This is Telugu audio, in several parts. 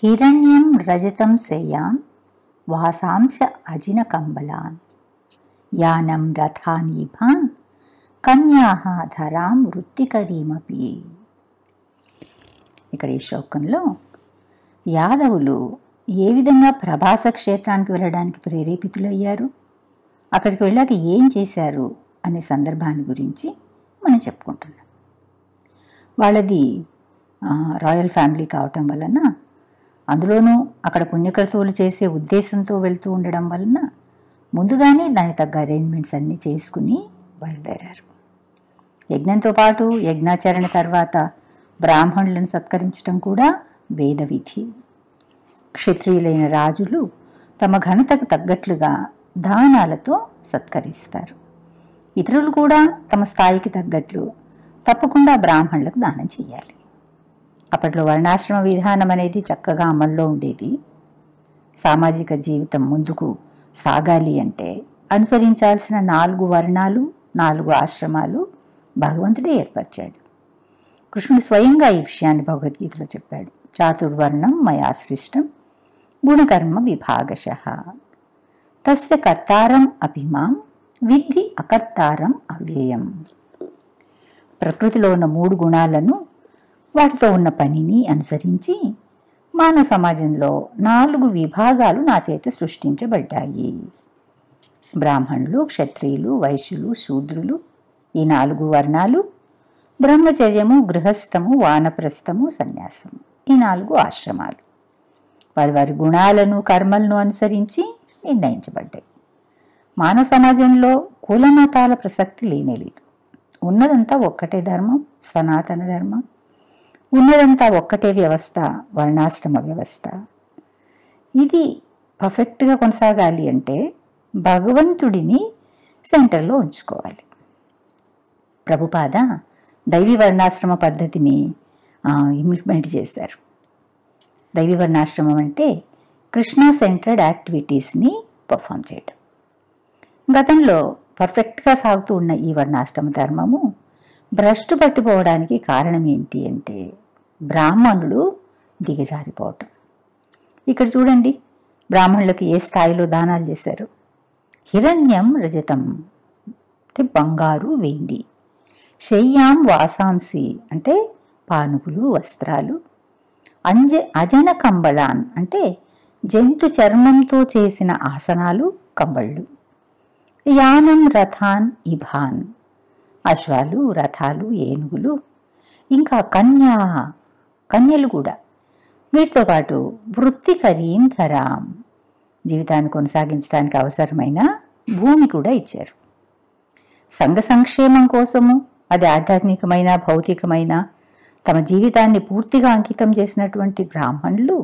హిరణ్యం రజతం శేయాన్ వాసాంశ అజిన కంబలాన్ యానం రథానీభాన్ కన్యాః ధరాం వృత్తికరీమపి. ఇక్కడ ఈ శ్లోకంలో యాదవులు ఏ విధంగా ప్రభాస క్షేత్రానికి వెళ్ళడానికి ప్రేరేపితులయ్యారు, అక్కడికి వెళ్ళాక ఏం చేశారు అనే సందర్భాన్ని గురించి మనం చెప్పుకుంటున్నాం. వాళ్ళది రాయల్ ఫ్యామిలీ కావటం వలన, అందులోనూ అక్కడ పుణ్యకర్తువులు చేసే ఉద్దేశంతో వెళ్తూ ఉండడం వలన ముందుగానే దానికి తగ్గ అరేంజ్మెంట్స్ అన్నీ చేసుకుని బయలుదేరారు. యజ్ఞంతో పాటు యజ్ఞాచరణ తర్వాత బ్రాహ్మణులను సత్కరించడం కూడా వేద విధి. క్షత్రియులైన రాజులు తమ ఘనతకు తగ్గట్లుగా దానాలతో సత్కరిస్తారు. ఇతరులు కూడా తమ స్థాయికి తగ్గట్లు తప్పకుండా బ్రాహ్మణులకు దానం చేయాలి. అప్పట్లో వర్ణాశ్రమ విధానం అనేది చక్కగా అమల్లో ఉండేది. సామాజిక జీవితం ముందుకు సాగాలి అంటే అనుసరించాల్సిన 4 వర్ణాలు, 4 ఆశ్రమాలు భగవంతుడే ఏర్పరిచాడు. కృష్ణుడు స్వయంగా ఈ విషయాన్ని భగవద్గీతలో చెప్పాడు. చాతుర్వర్ణం మయా సృష్టం గుణకర్మ విభాగశః తస్య కర్తారం అభిమాం విద్ధి అకర్తారం అవ్యయం. ప్రకృతిలో ఉన్న 3 గుణాలను, వాటితో ఉన్న పనిని అనుసరించి మానవ సమాజంలో 4 విభాగాలు నా చేత సృష్టించబడ్డాయి. బ్రాహ్మణులు, క్షత్రియులు, వైశ్యులు, శూద్రులు, ఈ 4 వర్ణాలు, బ్రహ్మచర్యము, గృహస్థము, వానప్రస్థము, సన్యాసము, ఈ 4 ఆశ్రమాలు వారి వారి గుణాలను, కర్మలను అనుసరించి నిర్ణయించబడ్డాయి. మానవ సమాజంలో కులమతాల ప్రసక్తి లేనేలేదు. ఉన్నదంతా ఒక్కటే ధర్మం, సనాతన ధర్మం. ఉన్నదంతా ఒక్కటే వ్యవస్థ, వర్ణాశ్రమ వ్యవస్థ. ఇది పర్ఫెక్ట్గా కొనసాగాలి అంటే భగవంతుడిని సెంటర్లో ఉంచుకోవాలి. ప్రభుపాద దైవీ వర్ణాశ్రమ పద్ధతిని ఇంప్లిమెంట్ చేశారు. దైవీ వర్ణాశ్రమం అంటే కృష్ణ సెంటర్డ్ యాక్టివిటీస్ని పర్ఫామ్ చేయడం. గతంలో పర్ఫెక్ట్గా సాగుతూ ఉన్న ఈ వర్ణాశ్రమ ధర్మము భ్రష్టు పట్టిపోవడానికి కారణం ఏంటి అంటే బ్రాహ్మణులు దిగజారిపోవటం. ఇక్కడ చూడండి, బ్రాహ్మణులకు ఏ స్థాయిలో దానాలు చేశారు. హిరణ్యం రజతం అంటే బంగారు, వెండి. శయ్యాం వాసాంసి అంటే పానుపులు, వస్త్రాలు. అజన కంబళాన్ అంటే జంతు చర్మంతో చేసిన ఆసనాలు, కంబళ్ళు. యానం రథాన్ ఇభాన్ అశ్వాలు, రథాలు, ఏనుగులు. ఇంకా కన్యలు కూడా. వీటితో పాటు వృత్తికరీం ధరాం జీవితాన్ని కొనసాగించడానికి అవసరమైన భూమి కూడా ఇచ్చారు. సంఘ సంక్షేమం కోసము, అది ఆధ్యాత్మికమైన, భౌతికమైన, తమ జీవితాన్ని పూర్తిగా అంకితం చేసినటువంటి బ్రాహ్మణులు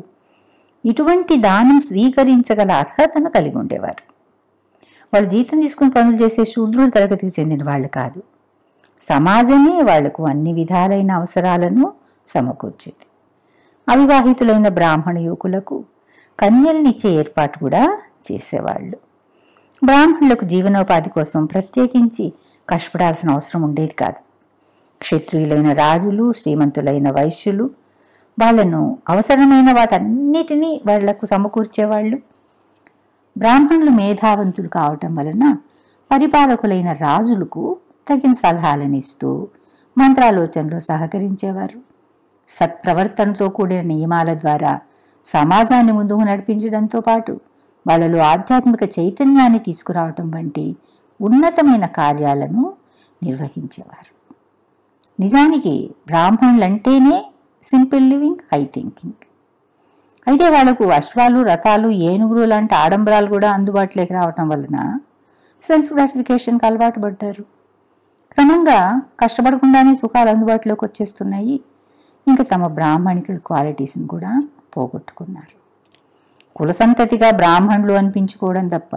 ఇటువంటి దానం స్వీకరించగల అర్హతను కలిగి ఉండేవారు. వాళ్ళు జీతం తీసుకుని పనులు చేసే శూద్రుల తరగతికి చెందిన వాళ్ళు కాదు. సమాజమే వాళ్లకు అన్ని విధాలైన అవసరాలను సమకూర్చేది. అవివాహితులైన బ్రాహ్మణ యువకులకు కన్యల్నిచ్చే ఏర్పాటు కూడా చేసేవాళ్ళు. బ్రాహ్మణులకు జీవనోపాధి కోసం ప్రత్యేకించి కష్టపడాల్సిన అవసరం ఉండేది కాదు. క్షత్రియులైన రాజులు, శ్రీమంతులైన వైశ్యులు వాళ్ళను అవసరమైన వాటన్నిటినీ వాళ్లకు సమకూర్చేవాళ్ళు. బ్రాహ్మణులు మేధావంతులు కావటం వలన పరిపాలకులైన రాజులకు తగిన సలహాలను ఇస్తూ మంత్రాలోచనలో సహకరించేవారు. సత్ప్రవర్తనతో కూడిన నియమాల ద్వారా సమాజాన్ని ముందుకు నడిపించడంతో పాటు వాళ్ళలో ఆధ్యాత్మిక చైతన్యాన్ని తీసుకురావటం వంటి ఉన్నతమైన కార్యాలను నిర్వహించేవారు. నిజానికి బ్రాహ్మణులంటేనే సింపుల్ లివింగ్, హై థింకింగ్. అయితే వాళ్లకు అశ్వాలు, రథాలు, ఏనుగులు లాంటి ఆడంబరాలు కూడా అందుబాటులోకి రావటం వలన సెల్ఫ్ గ్రాటిఫికేషన్కి అలవాటు పడ్డారు. క్రమంగా కష్టపడకుండానే సుఖాలు అందుబాటులోకి వచ్చేస్తున్నాయి. ఇంకా తమ బ్రాహ్మణిక క్వాలిటీస్ని కూడా పోగొట్టుకున్నారు. కుల సంతతిగా బ్రాహ్మణులు అనిపించుకోవడం తప్ప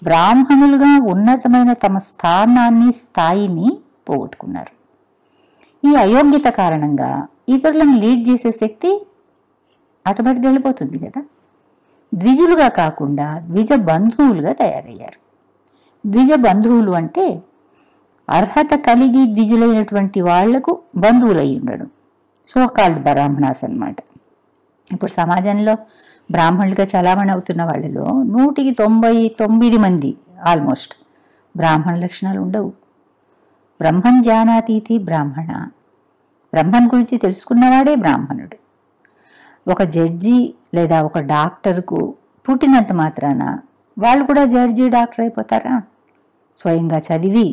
బ్రాహ్మణులుగా ఉన్నతమైన తమ స్థాయిని పోగొట్టుకున్నారు. ఈ అయోగ్యత కారణంగా ఇతరులను లీడ్ చేసే శక్తి ఆటోమేటిక్గా వెళ్ళిపోతుంది కదా. ద్విజులుగా కాకుండా ద్విజ బంధువులుగా తయారయ్యారు. ద్విజ బంధువులు అంటే అర్హత కలిగి ద్విజులైనటువంటి వాళ్లకు బంధువులు అయి ఉండడం, సో కాల్డ్ బ్రాహ్మణాస్ అన్నమాట. ఇప్పుడు సమాజంలో బ్రాహ్మణులుగా చలామణి అవుతున్న వాళ్ళలో 99 మంది ఆల్మోస్ట్ బ్రాహ్మణ లక్షణాలు ఉండవు. బ్రహ్మన్ జానాతీతి బ్రాహ్మణ, బ్రహ్మన్ గురించి తెలుసుకున్నవాడే బ్రాహ్మణుడు. ఒక జడ్జి లేదా ఒక డాక్టర్కు పుట్టినంత మాత్రాన వాళ్ళు కూడా జడ్జి డాక్టర్ అయిపోతారా? స్వయంగా చదివి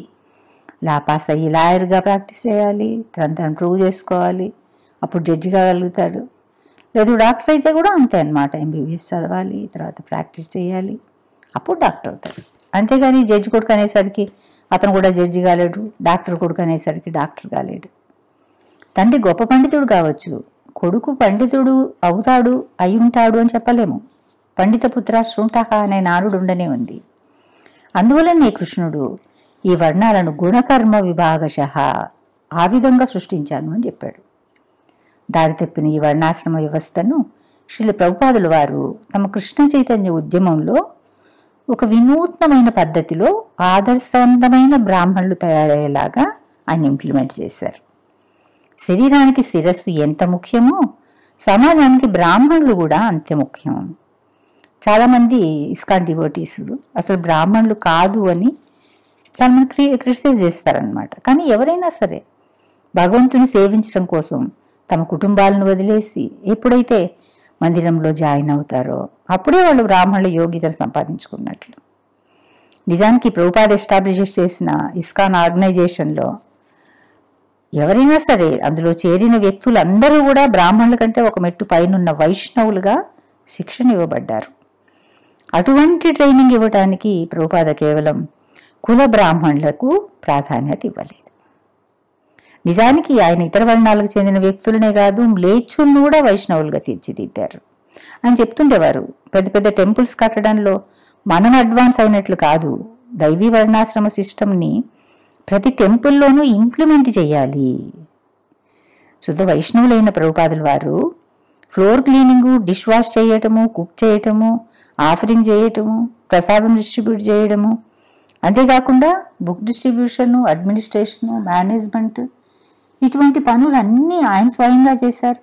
లా పాస్ అయ్యి లాయర్గా ప్రాక్టీస్ చేయాలి, తను ప్రూవ్ చేసుకోవాలి, అప్పుడు జడ్జి కాగలుగుతాడు. లేదు డాక్టర్ అయితే కూడా అంతే అన్నమాట, ఎంబీబీఎస్ చదవాలి, తర్వాత ప్రాక్టీస్ చేయాలి, అప్పుడు డాక్టర్ అవుతాడు. అంతేగాని జడ్జి కొడుకు అనేసరికి అతను కూడా జడ్జి కాలేడు, డాక్టర్ కొడుకు అనేసరికి డాక్టర్ కాలేడు. తండ్రి గొప్ప పండితుడు కావచ్చు, కొడుకు పండితుడు అవుతాడు అయి ఉంటాడు అని చెప్పలేము. పండిత పుత్ర శృంఠః అనే నానుడు ఉండనే ఉంది. అందువలనే కృష్ణుడు ఈ వర్ణాలను గుణకర్మ విభాగశః ఆ విధంగా సృష్టించాను అని చెప్పాడు. దారి తప్పిన ఈ వర్ణాశ్రమ వ్యవస్థను శ్రీల ప్రభుపాదుల వారు తమ కృష్ణ చైతన్య ఉద్యమంలో ఒక వినూత్నమైన పద్ధతిలో ఆదర్శవంతమైన బ్రాహ్మణులు తయారయ్యేలాగా ఆయన ఇంప్లిమెంట్ చేశారు. శరీరానికి శిరస్సు ఎంత ముఖ్యమో సమాజానికి బ్రాహ్మణులు కూడా అంతే ముఖ్యం. చాలామంది ఇస్కాన్ డివోటీస్ అసలు బ్రాహ్మణులు కాదు అని చాలామంది క్రిటిసైజ్ చేస్తారనమాట. కానీ ఎవరైనా సరే భగవంతుని సేవించడం కోసం తమ కుటుంబాలను వదిలేసి ఎప్పుడైతే మందిరంలో జాయిన్ అవుతారో అప్పుడే వాళ్ళు బ్రాహ్మణుల యోగ్యతను సంపాదించుకున్నట్లు. నిజానికి ప్రభుపాద ఎస్టాబ్లిష్ చేసిన ఇస్కాన్ ఆర్గనైజేషన్లో ఎవరైనా సరే అందులో చేరిన వ్యక్తులందరూ కూడా బ్రాహ్మణుల కంటే ఒక మెట్టు పైనున్న వైష్ణవులుగా శిక్షణ ఇవ్వబడ్డారు. అటువంటి ట్రైనింగ్ ఇవ్వడానికి ప్రభుపాద కేవలం కుల బ్రాహ్మణులకు ప్రాధాన్యత ఇవ్వలేదు. నిజానికి ఆయన ఇతర వర్ణాలకు చెందిన వ్యక్తులనే కాదు మ్లేచ్చులను కూడా వైష్ణవులుగా తీర్చిదిద్దారు అని చెప్తుండేవారు. పెద్ద పెద్ద టెంపుల్స్ కట్టడంలో మనం అడ్వాన్స్ అయినట్లు కాదు, దైవీ వర్ణాశ్రమ సిస్టమ్ని ప్రతి టెంపుల్లోనూ ఇంప్లిమెంట్ చేయాలి. శుద్ధ వైష్ణవులైన ప్రభుపాదుల వారు ఫ్లోర్ క్లీనింగు, డిష్ వాష్ చేయటము, కుక్ చేయటము, ఆఫరింగ్ చేయటము, ప్రసాదం డిస్ట్రిబ్యూట్ చేయడము, అంతేకాకుండా బుక్ డిస్ట్రిబ్యూషను, అడ్మినిస్ట్రేషను, మేనేజ్మెంట్ ఇటువంటి పనులన్నీ ఆయన స్వయంగా చేశారు.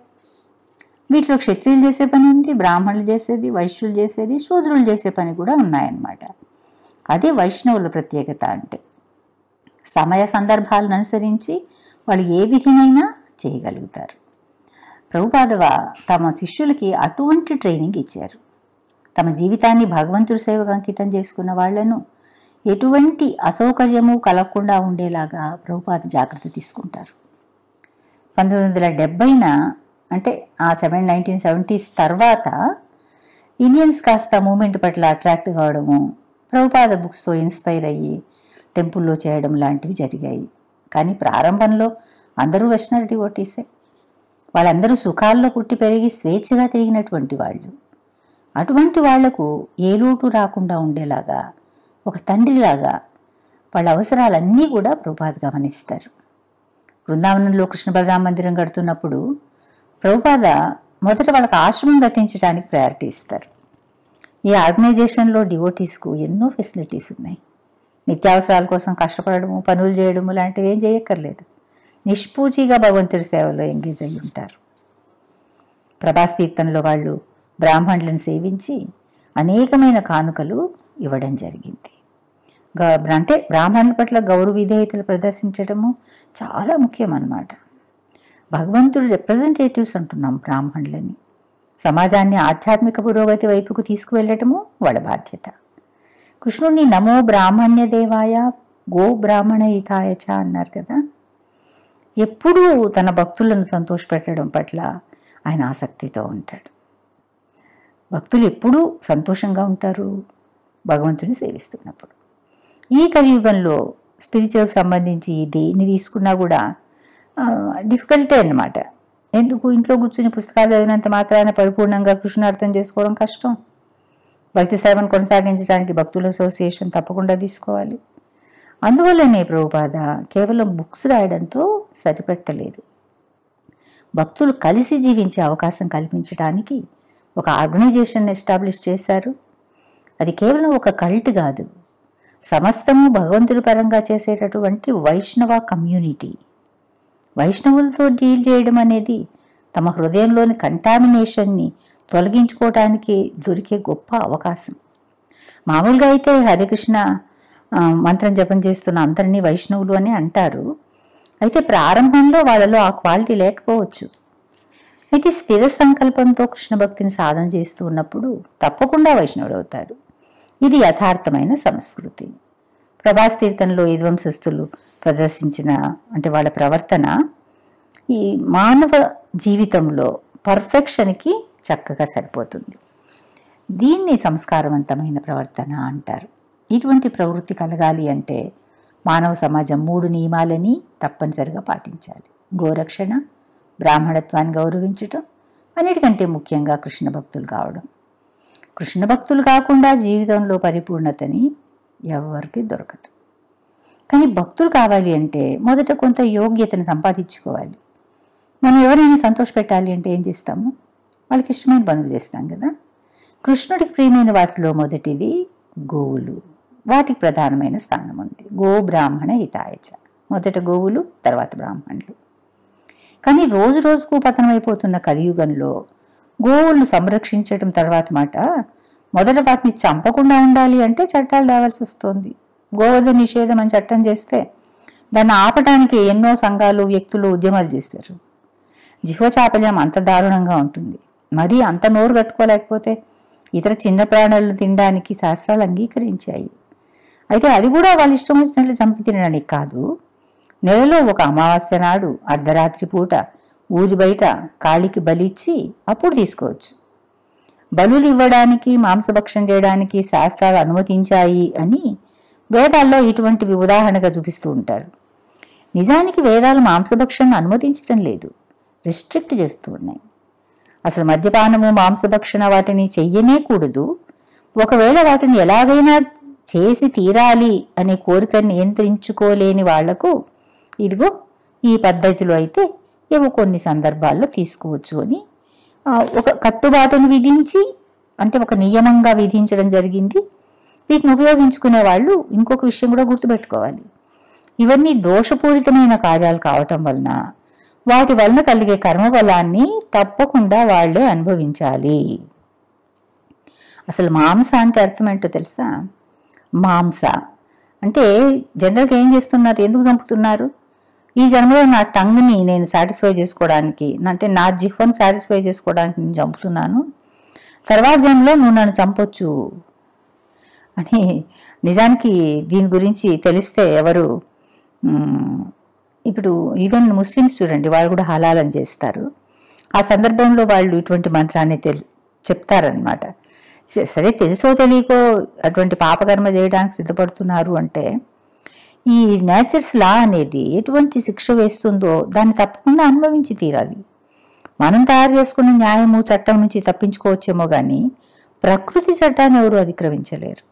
వీటిలో క్షత్రియులు చేసే పని ఉంది, బ్రాహ్మణులు చేసేది, వైశ్యులు చేసేది, శూద్రులు చేసే పని కూడా ఉన్నాయన్నమాట. అదే వైష్ణవుల ప్రత్యేకత అంటే. సమయ సందర్భాలను అనుసరించి వాళ్ళు ఏ విధమైనా చేయగలుగుతారు. ప్రభుపాదవ తమ శిష్యులకి అటువంటి ట్రైనింగ్ ఇచ్చారు. తమ జీవితాన్ని భగవంతుడి సేవకు అంకితం చేసుకున్న వాళ్లను ఎటువంటి అసౌకర్యము కలగకుండా ఉండేలాగా ప్రభుపాద జాగ్రత్త తీసుకుంటారు. 1970 అంటే ఆ 1970s తర్వాత ఇండియన్స్ కాస్త మూమెంట్ పట్ల అట్రాక్ట్ కావడము, ప్రభుపాద బుక్స్తో ఇన్స్పైర్ అయ్యి టెంపుల్లో చేయడం లాంటివి జరిగాయి. కానీ ప్రారంభంలో అందరూ వెస్టర్న్ డివోటీసే. వాళ్ళందరూ సుఖాల్లో పుట్టి పెరిగి స్వేచ్ఛగా తిరిగినటువంటి వాళ్ళు. అటువంటి వాళ్లకు ఏ లోటు రాకుండా ఉండేలాగా ఒక తండ్రిలాగా వాళ్ళ అవసరాలన్నీ కూడా ప్రభుపాద గమనిస్తారు. బృందావనంలో కృష్ణ బలరామ మందిరం కడుతున్నప్పుడు ప్రభుపాద మొదట వాళ్ళకి ఆశ్రమం కట్టించడానికి ప్రయారిటీ ఇస్తారు. ఈ ఆర్గనైజేషన్లో డివోటీస్కు ఎన్నో ఫెసిలిటీస్ ఉన్నాయి. నిత్యావసరాల కోసం కష్టపడము, పనులు చేయడము లాంటివి ఏం చేయక్కర్లేదు. నిష్పూచిగా భగవంతుడి సేవలో ఎంగేజ్ అయ్యి ఉంటారు. ప్రభాస్ తీర్థంలో వాళ్ళు బ్రాహ్మణులను సేవించి అనేకమైన కానుకలు ఇవ్వడం జరిగింది. అంటే బ్రాహ్మణుల పట్ల గౌరవ విధేయతలు ప్రదర్శించడము చాలా ముఖ్యం అన్నమాట. భగవంతుడి రిప్రజెంటేటివ్స్ అంటున్నాం బ్రాహ్మణులని. సమాజాన్ని ఆధ్యాత్మిక పురోగతి వైపుకు తీసుకువెళ్ళటము వాళ్ళ బాధ్యత. కృష్ణుడిని నమో బ్రాహ్మణ్య దేవాయ గో బ్రాహ్మణ హితాయచ అన్నారు కదా. ఎప్పుడూ తన భక్తులను సంతోషపెట్టడం పట్ల ఆయన ఆసక్తితో ఉంటాడు. భక్తులు ఎప్పుడూ సంతోషంగా ఉంటారు భగవంతుని సేవిస్తున్నప్పుడు. ఈ కలియుగంలో స్పిరిచువల్కి సంబంధించి దేన్ని తీసుకున్నా కూడా డిఫికల్టే అన్నమాట. ఎందుకు ఇంట్లో కూర్చుని పుస్తకాలు చదివినంత మాత్రాన పరిపూర్ణంగా కృష్ణ అర్థం చేసుకోవడం కష్టం. భక్తి సేవను కొనసాగించడానికి భక్తుల అసోసియేషన్ తప్పకుండా తీసుకోవాలి. అందువల్లనే ప్రభుపాద కేవలం బుక్స్ రాయడంతో సరిపెట్టలేదు. భక్తులు కలిసి జీవించే అవకాశం కల్పించడానికి ఒక ఆర్గనైజేషన్ ఎస్టాబ్లిష్ చేశారు. అది కేవలం ఒక కల్ట్ కాదు, సమస్తము భగవంతుడి పరంగా చేసేటటువంటి వైష్ణవ కమ్యూనిటీ. వైష్ణవులతో డీల్ చేయడం అనేది తమ హృదయంలోని కంటామినేషన్ని తొలగించుకోవటానికి దొరికే గొప్ప అవకాశం. మామూలుగా అయితే హరికృష్ణ మంత్రం జపం చేస్తున్న అందరినీ వైష్ణవులు అని అంటారు. అయితే ప్రారంభంలో వాళ్ళలో ఆ క్వాలిటీ లేకపోవచ్చు. అయితే స్థిర సంకల్పంతో కృష్ణ భక్తిని సాధన చేస్తూ ఉన్నప్పుడు తప్పకుండా వైష్ణవుడు అవుతాడు. ఇది యథార్థమైన సంస్కృతి. ప్రభాస్ తీర్థంలో యదువంశస్థులు ప్రదర్శించిన వాళ్ళ ప్రవర్తన ఈ మానవ జీవితంలో పర్ఫెక్షన్కి చక్కగా సరిపోతుంది. దీన్ని సంస్కారవంతమైన ప్రవర్తన అంటారు. ఇటువంటి ప్రవృత్తి కలగాలి అంటే మానవ సమాజం 3 నియమాలని తప్పనిసరిగా పాటించాలి. గోరక్షణ, బ్రాహ్మణత్వాన్ని గౌరవించటం, అన్నిటికంటే ముఖ్యంగా కృష్ణ భక్తులు కావడం. కృష్ణ భక్తులు కాకుండా జీవితంలో పరిపూర్ణతని ఎవరికి దొరకదు. కానీ భక్తులు కావాలి అంటే మొదట కొంత యోగ్యతను సంపాదించుకోవాలి. మనం ఎవరైనా సంతోషపెట్టాలి అంటే ఏం చేస్తాము? వాళ్ళకి ఇష్టమైన పనులు చేస్తాం కదా. కృష్ణుడికి ప్రియమైన వాటిలో మొదటిది గోవులు. వాటికి ప్రధానమైన స్థానం ఉంది. గో బ్రాహ్మణ హితాయచ. మొదట గోవులు, తర్వాత బ్రాహ్మణులు. కానీ రోజు రోజుకు పతనమైపోతున్న కలియుగంలో గోవులను సంరక్షించడం తర్వాత మాట, మొదట వాటిని చంపకుండా ఉండాలి అంటే చట్టాలు తేవాల్సి వస్తుంది. గోవధ నిషేధం అని చట్టం చేస్తే దాన్ని ఆపడానికి ఎన్నో సంఘాలు, వ్యక్తులు ఉద్యమాలు చేశారు. జీవచాపల్యం అంత దారుణంగా ఉంటుంది. మరీ అంత నోరు కట్టుకోలేకపోతే ఇతర చిన్న ప్రాణులను తినడానికి శాస్త్రాలు అంగీకరించాయి. అయితే అది కూడా వాళ్ళు ఇష్టం వచ్చినట్లు చంపి తినడానికి కాదు. నెలలో ఒక అమావాస్య నాడు అర్ధరాత్రి పూట ఊరి బయట కాళికి బలిచ్చి అప్పుడు తీసుకోవచ్చు. బలులు ఇవ్వడానికి, మాంసభక్షం చేయడానికి శాస్త్రాలు అనుమతించాయి అని వేదాల్లో ఇటువంటివి ఉదాహరణగా చూపిస్తూ ఉంటారు. నిజానికి వేదాలు మాంసభక్షణను అనుమతించడం లేదు, రిస్ట్రిక్ట్ చేస్తూ ఉన్నాయి. అసలు మద్యపానము, మాంసభక్షణ వాటిని చెయ్యనే కూడదు. ఒకవేళ వాటిని ఎలాగైనా చేసి తీరాలి అనే కోరికను నియంత్రించుకోలేని వాళ్లకు ఇదిగో ఈ పద్ధతిలో అయితే ఏవో కొన్ని సందర్భాల్లో తీసుకోవచ్చు అని ఒక కట్టుబాటును విధించి, ఒక నియమంగా విధించడం జరిగింది. వీటిని ఉపయోగించుకునే వాళ్ళు ఇంకొక విషయం కూడా గుర్తుపెట్టుకోవాలి. ఇవన్నీ దోషపూరితమైన కార్యాలు కావటం వలన వాటి వలన కలిగే కర్మబలాన్ని తప్పకుండా వాళ్లే అనుభవించాలి. అసలు మాంస అంటే అర్థం ఏంటో తెలుసా? మాంస అంటే జనరల్గా ఏం చేస్తున్నారు, ఎందుకు చంపుతున్నారు? ఈ జన్మలో నా టంగ్ని నేను సాటిస్ఫై చేసుకోవడానికి, నా జిహ్వను సాటిస్ఫై చేసుకోవడానికి నేను చంపుతున్నాను, తర్వాత జన్మలో నువ్వు నన్ను చంపొచ్చు అని. నిజానికి దీని గురించి తెలిస్తే ఎవరు, ఇప్పుడు ఈవెన్ ముస్లిమ్స్ చూడండి, వాళ్ళు కూడా హలాలని చేస్తారు. ఆ సందర్భంలో వాళ్ళు ఇటువంటి మంత్రాన్ని చెప్తారనమాట. సరే తెలుసో తెలియకో అటువంటి పాపకర్మ చేయడానికి సిద్ధపడుతున్నారు అంటే ఈ నేచర్స్ లా అనేది ఎటువంటి శిక్ష వేస్తుందో దాన్ని తప్పకుండా అనుభవించి తీరాలి. మనం తయారు చేసుకున్న న్యాయము, చట్టం నుంచి తప్పించుకోవచ్చేమో కానీ ప్రకృతి చట్టాన్ని ఎవరు అతిక్రమించలేరు.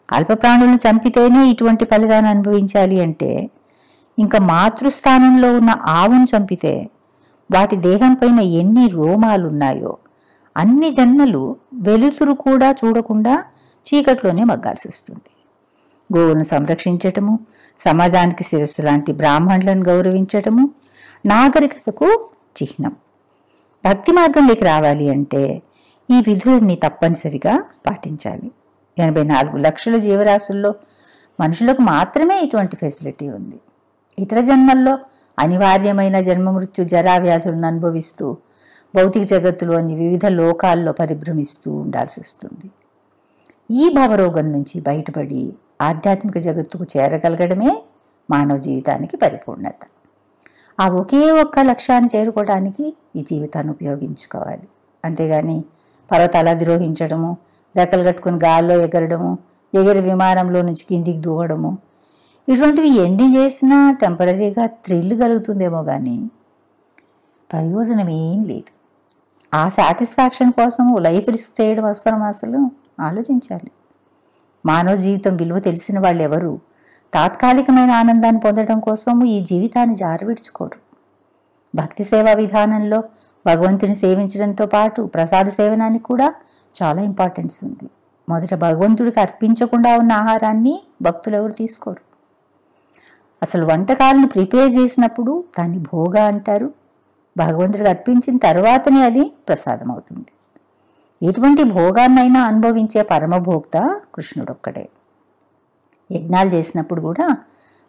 అల్ప ప్రాణులను చంపితేనే ఇటువంటి ఫలితాన్ని అనుభవించాలి అంటే ఇంకా మాతృస్థానంలో ఉన్న ఆవును చంపితే వాటి దేహం పైన ఎన్ని రోమాలున్నాయో అన్ని జన్మలు వెలుతురు కూడా చూడకుండా చీకట్లోనే మగ్గాల్సి వస్తుంది. గోవులను సంరక్షించటము, సమాజానికి శిరస్సు లాంటి బ్రాహ్మణులను గౌరవించటము నాగరికతకు చిహ్నం. భక్తి మార్గంలోకి రావాలి అంటే ఈ విధులన్నీ తప్పనిసరిగా పాటించాలి. 84 లక్షల జీవరాశుల్లో మనుషులకు మాత్రమే ఇటువంటి ఫెసిలిటీ ఉంది. ఇతర జన్మల్లో అనివార్యమైన జన్మ, మృత్యు, జరా వ్యాధులను అనుభవిస్తూ భౌతిక జగత్తులోని వివిధ లోకాల్లో పరిభ్రమిస్తూ ఉండాల్సి వస్తుంది. ఈ భవరోగం నుంచి బయటపడి ఆధ్యాత్మిక జగత్తుకు చేరగలగడమే మానవ జీవితానికి పరిపూర్ణత. ఆ ఒకే ఒక్క లక్ష్యాన్ని చేరుకోవడానికి ఈ జీవితాన్ని ఉపయోగించుకోవాలి. అంతేగాని పర్వతాలు అధిరోహించడము, రెక్కలు కట్టుకుని గాల్లో ఎగరడము, ఎగిరి విమానంలో నుంచి కిందికి దూవడము, ఇటువంటివి ఎన్ని చేసినా టెంపరీగా థ్రిల్ కలుగుతుందేమో కానీ ప్రయోజనం ఏం లేదు. ఆ సాటిస్ఫాక్షన్ కోసం లైఫ్ రిస్క్ చేయడం అవసరం? అసలు ఆలోచించాలి. మానవ జీవితం విలువ తెలిసిన వాళ్ళు ఎవరు తాత్కాలికమైన ఆనందాన్ని పొందడం కోసం ఈ జీవితాన్ని జారవిడ్చుకోరు. భక్తి సేవా విధానంలో భగవంతుని సేవించడంతో పాటు ప్రసాద సేవనానికి కూడా చాలా ఇంపార్టెన్స్ ఉంది. మొదట భగవంతుడికి అర్పించకుండా ఉన్న ఆహారాన్ని భక్తులు ఎవరు తీసుకోరు. అసలు వంటకాలను ప్రిపేర్ చేసినప్పుడు దాన్ని భోగ అంటారు. భగవంతుడికి అర్పించిన తర్వాతనే అది ప్రసాదం అవుతుంది. ఎటువంటి భోగాన్నైనా అనుభవించే పరమభోక్త కృష్ణుడొక్కడే. యజ్ఞాలు చేసినప్పుడు కూడా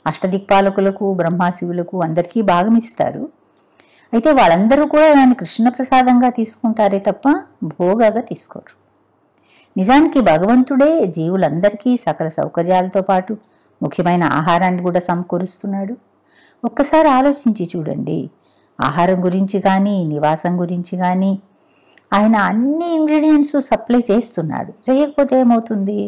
అష్టదిక్పాలకులకు, బ్రహ్మాశివులకు అందరికీ భాగం ఇస్తారు. అయితే వాళ్ళందరూ కూడా దాన్ని కృష్ణ ప్రసాదంగా తీసుకుంటారే తప్ప భోగాగా తీసుకోరు. నిజానికి భగవంతుడే జీవులందరికీ సకల సౌకర్యాలతో పాటు ముఖ్యమైన ఆహారాన్ని కూడా సమకూరుస్తున్నాడు. ఒక్కసారి ఆలోచించి చూడండి, ఆహారం గురించి కానీ, నివాసం గురించి కానీ ఆయన అన్ని ఇంగ్రీడియంట్స్ సప్లై చేస్తున్నాడు. చేయకపోతే ఏమవుతుంది?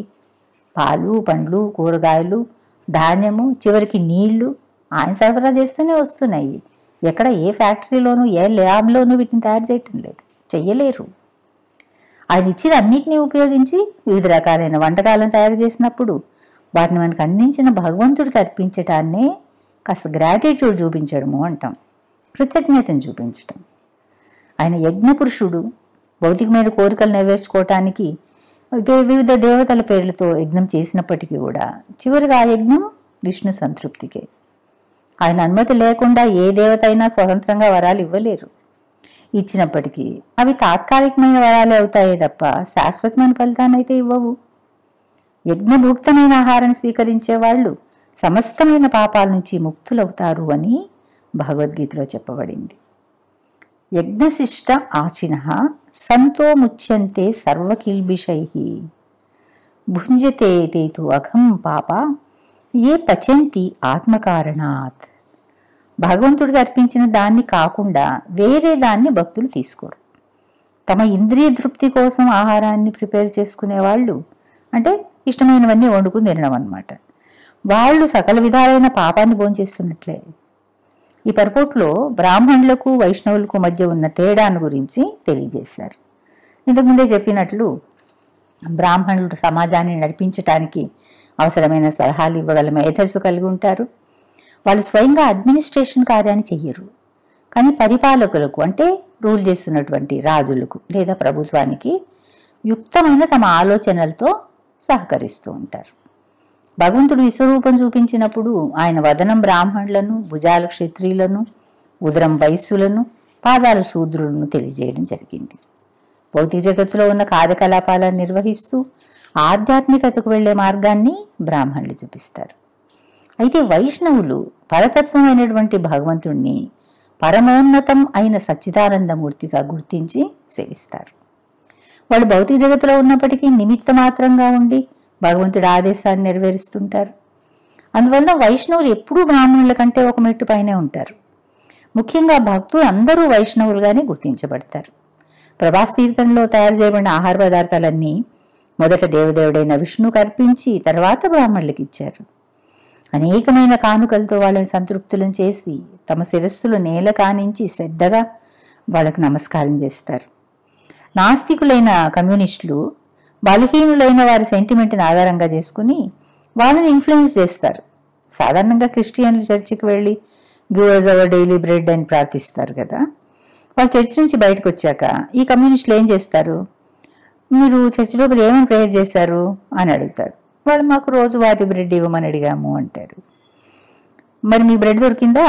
పాలు, పండ్లు, కూరగాయలు, ధాన్యము, చివరికి నీళ్లు ఆయన సరఫరా చేస్తూనే వస్తున్నాయి. ఎక్కడ ఏ ఫ్యాక్టరీలోనూ ఏ ల్యాబ్లోనూ వీటిని తయారు చేయటం లేదు, చెయ్యలేరు. ఆయన ఇచ్చిన అన్నింటినీ ఉపయోగించి వివిధ రకాలైన వంటకాలను తయారు చేసినప్పుడు వాటిని మనకు అందించిన భగవంతుడికి అర్పించటాన్నే కాస్త గ్రాటిట్యూడ్ చూపించడము అంటాం, కృతజ్ఞతను చూపించటం. ఆయన యజ్ఞపురుషుడు. భౌతికమైన కోరికలు నెరవేర్చుకోవటానికి వివిధ దేవతల పేర్లతో యజ్ఞం చేసినప్పటికీ కూడా చివరిగా ఆ యజ్ఞం విష్ణు సంతృప్తికే. ఆయన అనుమతి లేకుండా ఏ దేవత అయినా స్వతంత్రంగా వరాలు ఇవ్వలేరు. ఇచ్చినప్పటికీ అవి తాత్కాలికమైన వరాలే అవుతాయే తప్ప శాశ్వతమైన ఫలితాన్ని అయితే ఇవ్వవు. యజ్ఞభూక్తమైన ఆహారాన్ని స్వీకరించే వాళ్ళు సమస్తమైన పాపాల నుంచి ముక్తులవుతారు అని భగవద్గీతలో చెప్పబడింది. యజ్ఞశిష్ట ఆచినః సంతో ముచ్యంతే సర్వకిల్బిషై భుంజతే తేతు అఘం పాప ఏ పచంతి ఆత్మకారణాత్. భగవంతుడికి అర్పించిన దాన్ని కాకుండా వేరే దాన్ని భక్తులు తీసుకోరు. తమ ఇంద్రియ తృప్తి కోసం ఆహారాన్ని ప్రిపేర్ చేసుకునే వాళ్ళు, అంటే ఇష్టమైనవన్నీ వండుకుని తినడం అన్నమాట, వాళ్ళు సకల విధాలైన పాపాన్ని భోంచేస్తున్నట్లే. ఈ పర్పోట్లో బ్రాహ్మణులకు వైష్ణవులకు మధ్య ఉన్న తేడాను గురించి తెలియజేశారు. ఇంతకుముందే చెప్పినట్లు బ్రాహ్మణులు సమాజాన్ని నడిపించటానికి అవసరమైన సలహాలు ఇవ్వగల మేధస్సు కలిగి ఉంటారు. వాళ్ళు స్వయంగా అడ్మినిస్ట్రేషన్ కార్యాన్ని చెయ్యరు, కానీ పరిపాలకులకు, అంటే రూల్ చేస్తున్నటువంటి రాజులకు లేదా ప్రభుత్వానికి యుక్తమైన తమ ఆలోచనలతో సహకరిస్తూ ఉంటారు. భగవంతుడు విశ్వరూపం చూపించినప్పుడు ఆయన వదనం బ్రాహ్మణులను, భుజాలు క్షత్రియులను, ఉదరం వైశ్యులను, పాదాలు శూద్రులను తెలియజేయడం జరిగింది. భౌతిక జగత్తులో ఉన్న కార్యకలాపాలను నిర్వహిస్తూ ఆధ్యాత్మికతకు వెళ్లే మార్గాన్ని బ్రాహ్మణులు చూపిస్తారు. అయితే వైష్ణవులు పరతత్వమైనటువంటి భగవంతుణ్ణి పరమోన్నతం అయిన సచ్చిదానందమూర్తిగా గుర్తించి సేవిస్తారు. వాళ్ళు భౌతిక జగత్తులో ఉన్నప్పటికీ నిమిత్త మాత్రంగా ఉండి భగవంతుడి ఆదేశాన్ని నెరవేరుస్తుంటారు. అందువల్ల వైష్ణవులు ఎప్పుడూ బ్రాహ్మణుల కంటే ఒక మెట్టు పైనే ఉంటారు. ముఖ్యంగా భక్తులు అందరూ వైష్ణవులుగానే గుర్తించబడతారు. ప్రభాస్ తీర్థంలో తయారు చేయబడిన ఆహార పదార్థాలన్నీ మొదట దేవదేవుడైన విష్ణువుకు అర్పించి తర్వాత బ్రాహ్మణులకు ఇచ్చారు. అనేకమైన కానుకలతో వాళ్ళని సంతృప్తులను చేసి తమ శిరస్సులు నేల కానించి శ్రద్ధగా వాళ్ళకు నమస్కారం చేస్తారు. నాస్తికులైన కమ్యూనిస్టులు బలహీనులైన వారి సెంటిమెంట్ని ఆధారంగా చేసుకుని వాళ్ళని ఇన్ఫ్లుయెన్స్ చేస్తారు. సాధారణంగా క్రిస్టియన్లు చర్చికి వెళ్ళి give us our daily bread అని ప్రార్థిస్తారు కదా. వాళ్ళు చర్చి నుంచి బయటకు వచ్చాక ఈ కమ్యూనిస్టులు ఏం చేస్తారు? మీరు చర్చి లోపల ఏమని ప్రేయర్ చేశారు అని అడుగుతారు. వాళ్ళు మాకు రోజు వాటి బ్రెడ్ ఇవ్వమని అడిగాము అంటారు. మరి మీ బ్రెడ్ దొరికిందా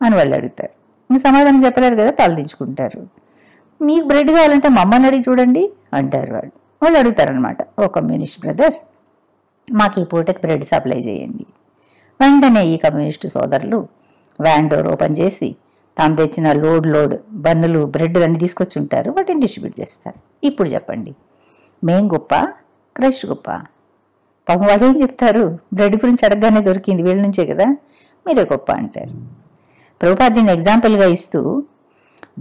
అని వాళ్ళు అడుగుతారు. మీ సమాధానం చెప్పలేరు కదా, తలదించుకుంటారు. మీకు బ్రెడ్ కావాలంటే మమ్మల్ని అడిగి చూడండి అంటారు వాళ్ళు. వాళ్ళు అడుగుతారనమాట, ఓ కమ్యూనిస్ట్ బ్రదర్ మాకు ఈ పూటకి బ్రెడ్ సప్లై చేయండి. వెంటనే ఈ కమ్యూనిస్టు సోదరులు వ్యాన్ డోర్ ఓపెన్ చేసి తాము తెచ్చిన లోడ్ బన్నులు బ్రెడ్ అన్ని తీసుకొచ్చి ఉంటారు, వాటిని డిస్ట్రిబ్యూట్ చేస్తారు. ఇప్పుడు చెప్పండి, మేం గొప్ప, క్రైస్ట్ గొప్ప? పాపం వాళ్ళు ఏం చెప్తారు? బ్రెడ్ గురించి అడగగానే దొరికింది వీళ్ళ నుంచే కదా, మీరే గొప్ప అంటారు. ప్రభుపాద దీన్ని ఎగ్జాంపుల్గా ఇస్తూ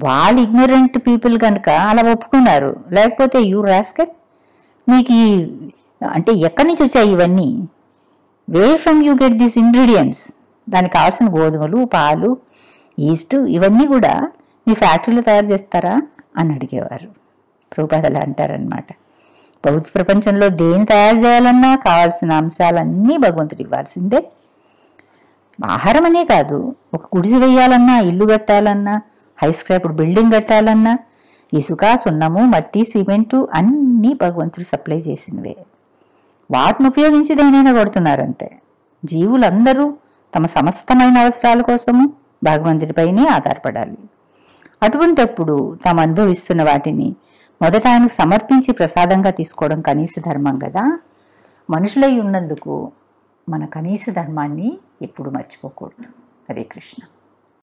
వాళ్ళు ఇగ్నరెంట్ పీపుల్ కనుక అలా ఒప్పుకున్నారు, లేకపోతే యూ రాస్కెల్ మీకు అంటే ఎక్కడి నుంచి వచ్చాయి ఇవన్నీ? Where from you get these ingredients? దానికి కావాల్సిన గోధుమలు, పాలు, ఈస్ట్ ఇవన్నీ కూడా మీ ఫ్యాక్టరీలో తయారు చేస్తారా అని అడిగేవారు. ప్రభుపాద అలా అంటారనమాట. భౌతిక ప్రపంచంలో దేని తయారు చేయాలన్నా కావాల్సిన అంశాలన్నీ భగవంతుడు ఇవ్వాల్సిందే. ఆహారం అనే కాదు, ఒక గుడిసె వేయాలన్నా, ఇల్లు కట్టాలన్నా, హై స్క్రాప్డ్ బిల్డింగ్ కట్టాలన్నా ఇసుక, సున్నము, మట్టి, సిమెంటు అన్నీ భగవంతుడు సప్లై చేసినవే. వాటిని ఉపయోగించి దేనైనా కొడుతున్నారంతే. జీవులందరూ తమ సమస్తమైన అవసరాల కోసము భగవంతుడిపైనే ఆధారపడాలి. అటువంటప్పుడు తాము అనుభవిస్తున్న వాటిని మొదట ఆయనకు సమర్పించి ప్రసాదంగా తీసుకోవడం కనీస ధర్మం కదా. మనుషులై ఉన్నందుకు మన కనీస ధర్మాన్ని ఎప్పుడు మర్చిపోకూడదు. హరే కృష్ణ.